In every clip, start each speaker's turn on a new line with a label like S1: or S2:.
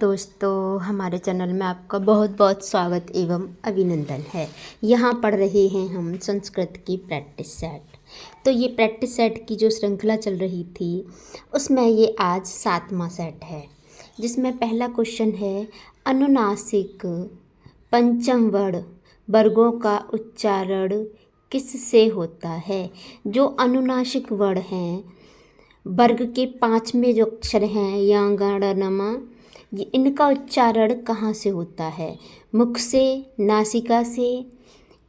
S1: दोस्तों, हमारे चैनल में आपका बहुत बहुत स्वागत एवं अभिनंदन है। यहाँ पढ़ रहे हैं हम संस्कृत की प्रैक्टिस सेट। तो ये प्रैक्टिस सेट की जो श्रृंखला चल रही थी उसमें ये आज 7वां सेट है, जिसमें पहला क्वेश्चन है अनुनासिक पंचम वर्ण वर्गों का उच्चारण किससे होता है। जो अनुनासिक वर्ण हैं, वर्ग के 5वें जो अक्षर हैं यांगाड़नमा, ये इनका उच्चारण कहाँ से होता है? मुख से, नासिका से,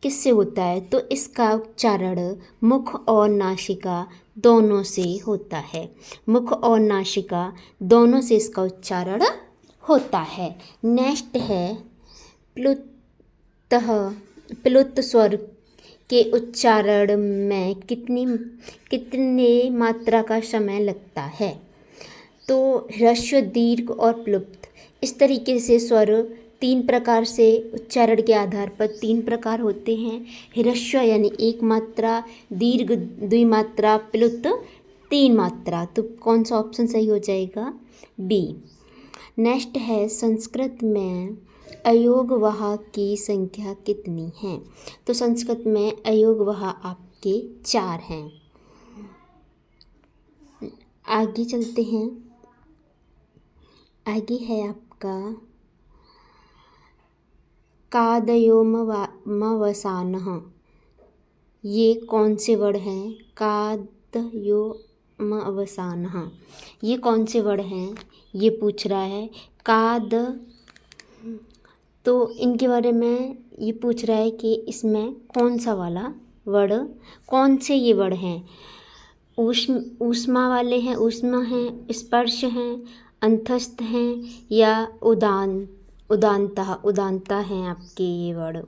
S1: किससे होता है? तो इसका उच्चारण मुख और नासिका दोनों से होता है। मुख और नासिका दोनों से इसका उच्चारण होता है। नेक्स्ट है प्लुतः। प्लुत स्वर के उच्चारण में कितने मात्रा का समय लगता है? तो ह्रस्व, दीर्घ और प्लुप्त, इस तरीके से स्वर 3 प्रकार से उच्चारण के आधार पर 3 प्रकार होते हैं। ह्रस्व यानी 1 मात्रा, दीर्घ 2 मात्रा, प्लुत 3 मात्रा। तो कौन सा ऑप्शन सही हो जाएगा? बी। नेक्स्ट है संस्कृत में अयोगवाह की संख्या कितनी है? तो संस्कृत में अयोगवाह आपके 4 हैं। आगे चलते हैं। आगे है आपका कादयोमवसानः। ये कौन से वर्ण हैं? कादयोमवसानः ये कौन से वर्ण हैं? ये पूछ रहा है। काद, तो इनके बारे में ये पूछ रहा है कि इसमें कौन सा वाला वर्ण, कौन से ये वर्ण हैं? ऊष्मा वाले हैं, ऊष्मा हैं, स्पर्श हैं, अंतस्थ हैं या उदांता हैं आपके ये वर्ण।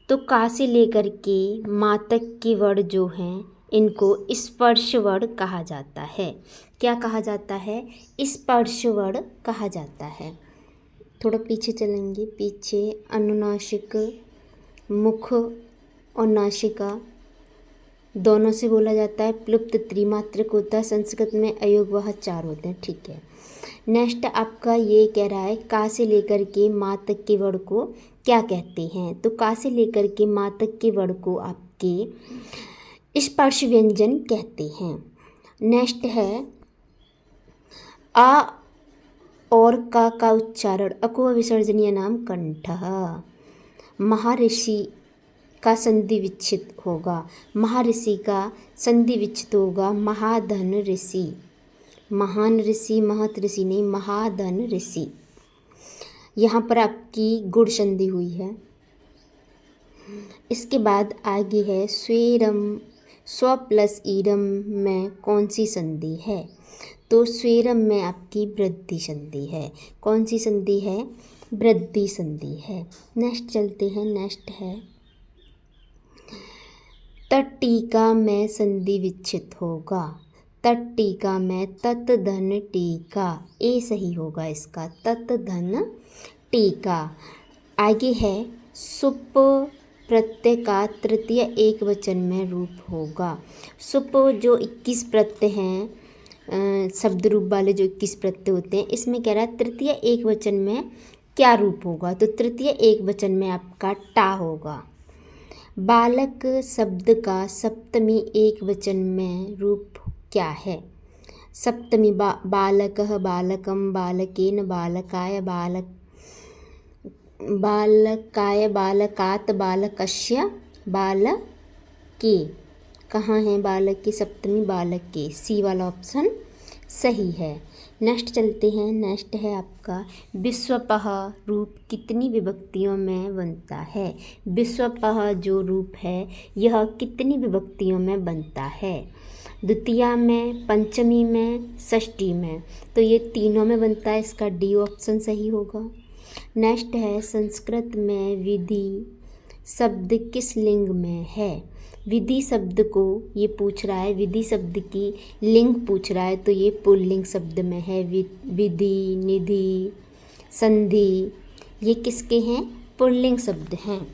S1: तो का से लेकर के माँ तक के वर्ण जो हैं इनको स्पर्श वर्ण कहा जाता है। क्या कहा जाता है? स्पर्श वर्ण कहा जाता है। थोड़ा पीछे चलेंगे। पीछे अनुनासिक, मुख और नासिका दोनों से बोला जाता है। प्लुप्त त्रिमात्रक होता है। संस्कृत में अयोगवाह 4 होते हैं। ठीक है। नेक्स्ट आपका ये कह रहा है का से लेकर के माँ तक के वर्ण को क्या कहते हैं? तो का से लेकर के माँ तक के वर्ण को आपके स्पर्श व्यंजन कहते हैं। नेक्स्ट है आ और का उच्चारण अको विसर्जनीय नाम कंठः। महर्षि का संधि विच्छित होगा। महर्षि का संधि विच्छित होगा महाधन ऋषि। महान ऋषि, महत ऋषि नहीं, महाधन ऋषि। यहाँ पर आपकी गुण संधि हुई है। इसके बाद आगे है स्वेरम। स्व प्लस ईरम में कौन सी संधि है? तो स्वेरम में आपकी वृद्धि संधि है। कौन सी संधि है? वृद्धि संधि है। नेक्स्ट चलते हैं। नेक्स्ट है तटीका में संधि विच्छित होगा। तटीका में तत धन टीका, ए सही होगा इसका, तत धन टीका। आगे है सुप प्रत्यय का तृतीय एकवचन में रूप होगा। सुप जो 21 प्रत्यय हैं, शब्द रूप वाले जो 21 प्रत्यय होते हैं, इसमें कह रहा है तृतीय एकवचन में क्या रूप होगा? तो तृतीय एकवचन में आपका टा होगा। बालक शब्द का सप्तमी एकवचन में रूप क्या है? सप्तमी बालकः, बालकं, बालकेन, बालकाय, बालकाय, बालकात्, बालकस्य, बालके। कहाँ है बालक की सप्तमी? बालक के। सी वाला ऑप्शन सही है। नेक्स्ट चलते हैं। नेक्स्ट है आपका विश्वपः रूप कितनी विभक्तियों में बनता है? विश्वपः जो रूप है यह कितनी विभक्तियों में बनता है? द्वितीया में, पंचमी में, षष्ठी में। तो ये तीनों में बनता है। इसका डी ऑप्शन सही होगा। नेक्स्ट है संस्कृत में विधि शब्द किस लिंग में है? विधि शब्द को ये पूछ रहा है, विधि शब्द की लिंग पूछ रहा है, तो ये पुल्लिंग शब्द में है। विधि, निधि, संधि ये किसके हैं? पुल्लिंग शब्द हैं,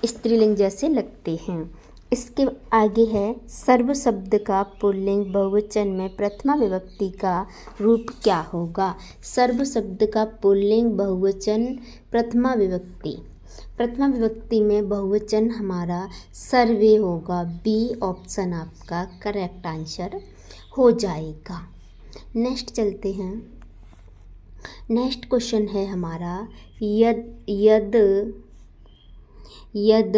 S1: स्त्रीलिंग जैसे लगते हैं। इसके आगे है सर्व शब्द का पुल्लिंग बहुवचन में प्रथमा विभक्ति का रूप क्या होगा। सर्व शब्द का पुल्लिंग बहुवचन प्रथमा विभक्ति में बहुवचन हमारा सर्वे होगा। बी ऑप्शन आपका करेक्ट आंसर हो जाएगा। नेक्स्ट चलते हैं। नेक्स्ट क्वेश्चन है हमारा यद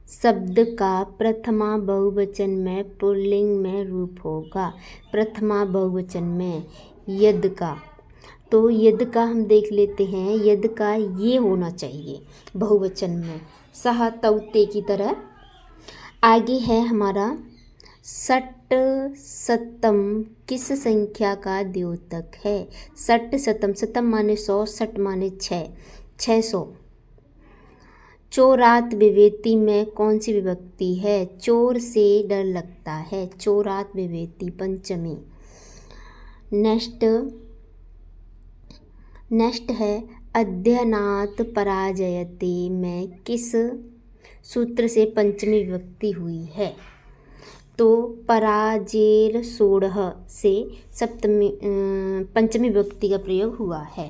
S1: शब्द का प्रथमा बहुवचन में पुल्लिंग में रूप होगा। प्रथमा बहुवचन में यद का, तो यद का हम देख लेते हैं। यद का ये होना चाहिए बहुवचन में, सह तौते की तरह। आगे है हमारा षट शतम किस संख्या का द्योतक है। षट शतम, शतम माने 100, षट माने 600। चोरात विभेति में कौन सी विभक्ति है। चोर से डर लगता है, चोरात विभेति पंचमी। नेक्स्ट है अध्ययनात् पराजयते में किस सूत्र से पंचमी विभक्ति हुई है। तो पराजेर सोढ़ से पंचमी विभक्ति का प्रयोग हुआ है।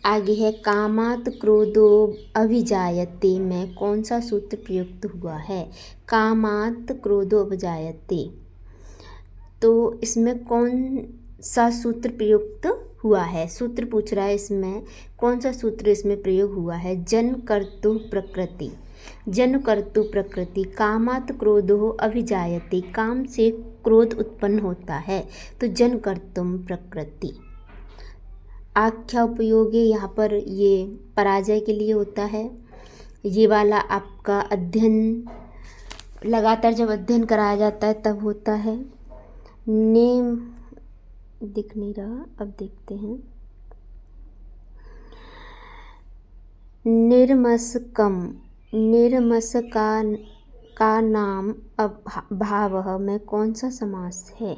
S1: आगे है कामात् क्रोधो अभिजायते में कौन सा सूत्र प्रयुक्त हुआ है। कामात् क्रोधो अभिजायते, तो इसमें कौन सा सूत्र प्रयुक्त हुआ है। सूत्र पूछ रहा है इसमें, कौन सा सूत्र इसमें प्रयोग हुआ है। जन कर्तु प्रकृति। कामात् क्रोधो अभिजायते, काम से क्रोध उत्पन्न होता है, तो जन कर्तुम प्रकृति। आख्या उपयोगी यहाँ पर ये पराजय के लिए होता है। ये वाला आपका अध्ययन, लगातार जब अध्ययन कराया जाता है तब होता है। नेम दिख नहीं रहा, अब देखते हैं। निर्मस का नाम अभाव में कौन सा समास है।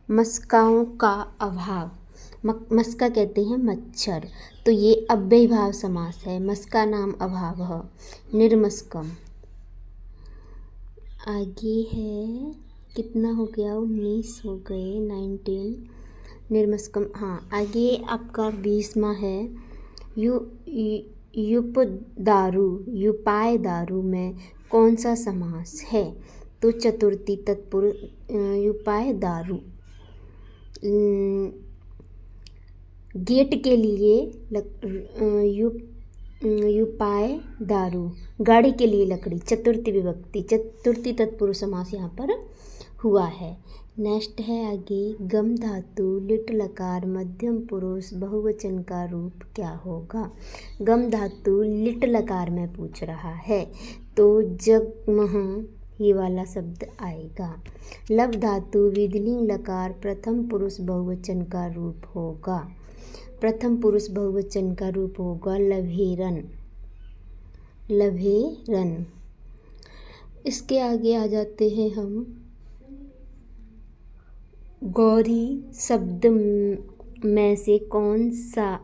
S1: मस्काओं का अभाव, मस्का कहते हैं मच्छर, तो ये अव्ययीभाव समास है। मस्का नाम अभाव निर्मस्कम। आगे है कितना हो गया, 19 हो गए, 19 निर्मस्कम। हाँ, आगे आपका 20वां है युपाय दारू में कौन सा समास है। तो चतुर्थी तत्पुरुष युपाय दारू। गेट के लिए युपाय दारू, गाड़ी के लिए लकड़ी, चतुर्थी विभक्ति, चतुर्थी तत्पुरुष समास यहाँ पर हुआ है। नेक्स्ट है आगे गम धातु लिट लकार मध्यम पुरुष बहुवचन का रूप क्या होगा। गम धातु लिट लकार में पूछ रहा है, तो जगमह ये वाला शब्द आएगा। लब धातु विधिलिंग लकार प्रथम पुरुष बहुवचन का रूप होगा। प्रथम पुरुष बहुवचन का रूप होगा लभेरन। इसके आगे आ जाते हैं हम। गौरी शब्द में से कौन सा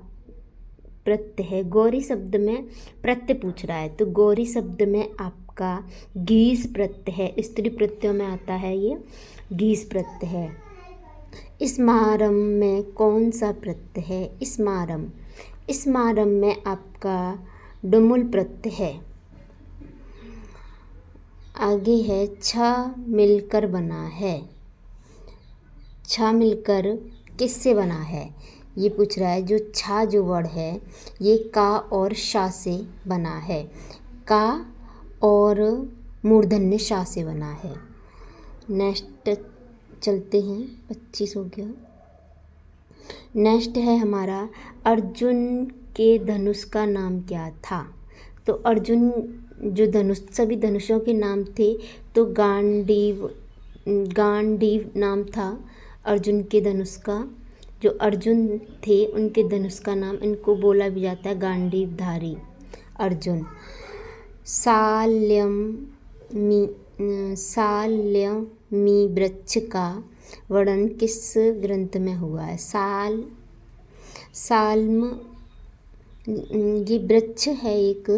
S1: प्रत्यय है। गौरी शब्द में प्रत्यय पूछ रहा है, तो गौरी शब्द में आपका गीस प्रत्यय है। स्त्री प्रत्ययों में आता है ये गीस प्रत्यय है। स्मारम में कौन सा प्रत्यय है। स्मारम में आपका डुमुल प्रत्यय है। आगे है छ मिलकर बना है। छ मिलकर किससे बना है ये पूछ रहा है। जो छा जो वर्ड है ये का और शा से बना है। का और मूर्धन्य शा से बना है। नेक्स्ट चलते हैं, 25 हो गया। नेक्स्ट है हमारा अर्जुन के धनुष का नाम क्या था। तो अर्जुन जो धनुष, सभी धनुषों के नाम थे, तो गांडीव नाम था अर्जुन के धनुष का। जो अर्जुन थे उनके धनुष का नाम, इनको बोला भी जाता है गांडीवधारी अर्जुन। साल्यमी वृक्ष का वर्णन किस ग्रंथ में हुआ है। साल्म ये वृक्ष है एक,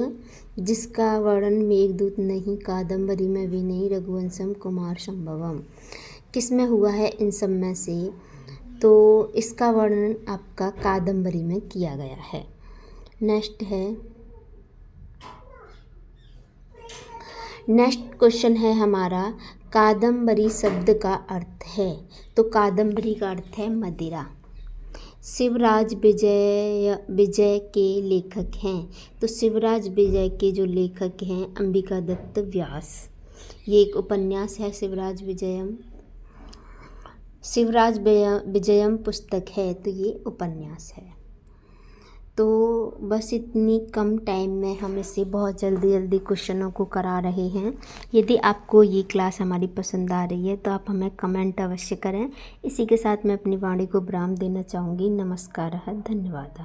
S1: जिसका वर्णन मेघदूत नहीं, कादम्बरी में भी नहीं, रघुवंशम कुमार संभवम। किस में हुआ है इन सब में से? तो इसका वर्णन आपका कादम्बरी में किया गया है। नेक्स्ट क्वेश्चन है हमारा, कादम्बरी शब्द का अर्थ है। तो कादम्बरी का अर्थ है मदिरा। शिवराज विजय के लेखक हैं। तो शिवराज विजय के जो लेखक हैं अंबिका दत्त व्यास। ये एक उपन्यास है शिवराज विजयम पुस्तक है, तो ये उपन्यास है। तो बस इतनी कम टाइम में हम इसे बहुत जल्दी क्वेश्चनों को करा रहे हैं। यदि आपको ये क्लास हमारी पसंद आ रही है तो आप हमें कमेंट अवश्य करें। इसी के साथ मैं अपनी वाणी को विराम देना चाहूँगी। नमस्कार, धन्यवाद।